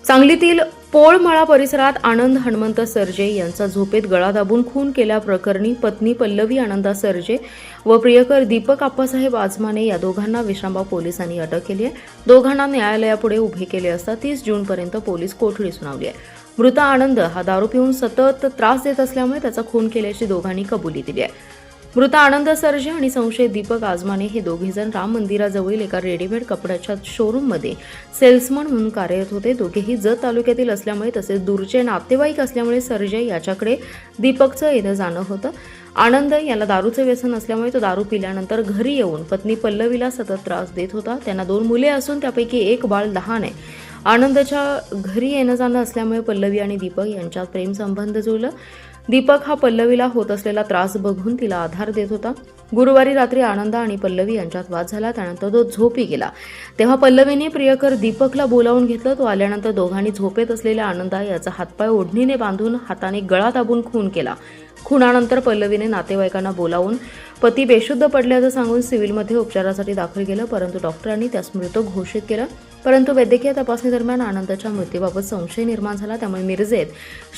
सांगलीतील पोळमळा परिसरात आनंद हनुमंत सरजे यांचा झोपेत गळा दाबून खून केल्याप्रकरणी पत्नी पल्लवी आनंदा सरजे व प्रियकर दीपक आप्पासाहेब आजमाने या दोघांना विश्रामबाग पोलिसांनी अटक केली आहे। दोघांना न्यायालयापुढे उभे केले असता 30 जूनपर्यंत पोलीस कोठडी सुनावली आहे। मृत आनंद हा दारू पिऊन सतत त्रास देत असल्यामुळे त्याचा खून केल्याची दोघांनी कबुली दिली आहे। मृत आनंद सरजे आणि संशयित दीपक आजमाने हे दोघेजण राम मंदिराजवळील एका रेडीमेड कपड्याच्या शोरूममध्ये सेल्समन म्हणून कार्यरत होते। दोघेही जत तालुक्यातील असल्यामुळे तसेच दूरचे नातेवाईक असल्यामुळे सरजे याच्याकडे दीपकचं येणं जाणं होतं। आनंद याला दारूचे व्यसन असल्यामुळे तो दारू पिल्यानंतर घरी येऊन पत्नी पल्लवीला सतत त्रास देत होता। त्यांना 2 मुले असून त्यापैकी एक बाळ लहान आहे। आनंदच्या घरी येणं जाणं असल्यामुळे पल्लवी आणि दीपक यांच्यात प्रेम संबंध जुळला। दीपक हा पल्लवीला होत असलेला त्रास बघून तिला आधार देत होता। गुरुवारी रात्री आनंद आणि पल्लवी यांच्यात वाद झाला। त्यानंतर तो झोपी गेला तेव्हा पल्लवीने प्रियकर दीपकला बोलावून घेतलं। तो आल्यानंतर दोघांनी झोपेत असलेल्या आनंदा याचा हातपाय ओढणीने बांधून हाताने गळा दाबून खून केला। खुनानंतर पल्लवीने नातेवाईकांना बोलावून पती बेशुद्ध पडल्याचं सांगून सिव्हिलमध्ये उपचारासाठी दाखल केलं, परंतु डॉक्टरांनी त्यास मृत घोषित केलं। परंतु वैद्यकीय तपासणी दरम्यान आनंदाच्या मृत्यूबाबत संशय निर्माण झाला, त्यामुळे मिरजेत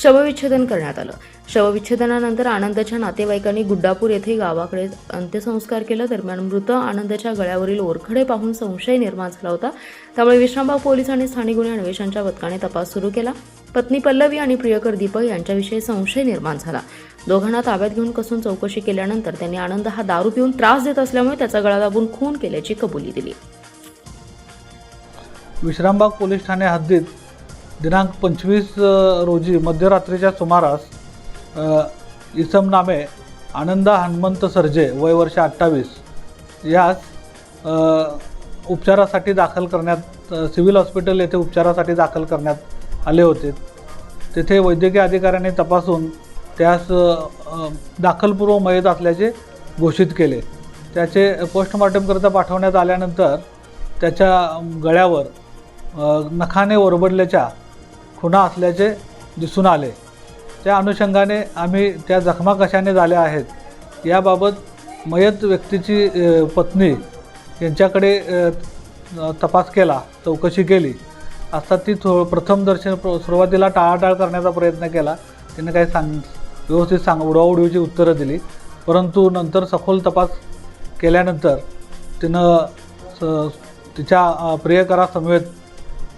शवविच्छेदन करण्यात आलं। शवविच्छेदनानंतर आनंदाच्या नातेवाईकांनी गुड्डापूर येथे गावाकडे अंत्यसंस्कार केले। दरम्यान मृत आनंदाच्या गळ्यावरील ओरखडे पाहून संशय निर्माण झाला होता, त्यामुळे विश्रामबाग पोलिसांनी स्थानिक गुन्हे अन्वेषणाच्या पथकाने तपास सुरू केला। पत्नी पल्लवी आणि प्रियकर दीपक यांच्याविषयी संशय निर्माण झाला। दोघांना ताब्यात घेऊन कसून चौकशी केल्यानंतर त्यांनी आनंद हा दारू पिऊन त्रास देत असल्यामुळे त्याचा गळा दाबून खून केल्याची कबुली दिली। विश्रामबाग पोलीस ठाणे हद्दीत दिनांक 25 रोजी मध्यरात्रीच्या सुमारास इसम नामे आनंदा हनुमंत सरजे वय वर्ष 28 यास उपचारासाठी दाखल करण्यात सिव्हिल हॉस्पिटल येथे उपचारासाठी दाखल करण्यात आले होते। तेथे वैद्यकीय अधिकाऱ्यांनी तपासून त्यास दाखलपूर्व मयत असल्याचे घोषित केले। त्याचे पोस्टमॉर्टमकरिता पाठवण्यात आल्यानंतर त्याच्या गळ्यावर नखाने ओरबडल्याच्या खुणा असल्याचे दिसून आले। त्या अनुषंगाने आम्ही त्या जखमा कशाने झाल्या आहेत याबाबत मयत व्यक्तीची पत्नी यांच्याकडे तपास केला, चौकशी केली असता ती प्रथमदर्शन सुरुवातीला टाळाटाळ करण्याचा प्रयत्न केला। तिने काही व्यवस्थित उडवाउडवीची उत्तरं दिली, परंतु नंतर सखोल तपास केल्यानंतर तिनं तिच्या प्रियकरासमवेत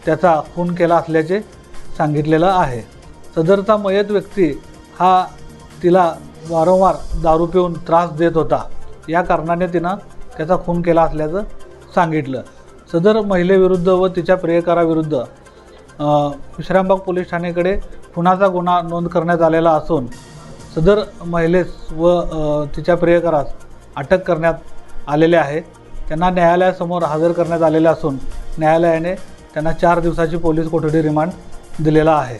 त्याचा खून केला असल्याचे सांगितलेलं आहे। सदरचा मयत व्यक्ती हा तिला वारंवार दारू पिऊन त्रास देत होता, या कारणाने तिनं त्याचा खून केला असल्याचं सांगितलं। सदर महिलेविरुद्ध व तिच्या प्रियकराविरुद्ध विश्रामबाग पोलीस ठाणेकडे खुनाचा गुन्हा नोंद करण्यात आलेला असून सदर महिलेस व तिच्या प्रियकरास अटक करण्यात आलेले आहे। त्यांना न्यायालयासमोर हजर करण्यात आलेले असून न्यायालयाने त्यांना 4 दिवसाची पोलीस कोठडी रिमांड दिलेला आहे।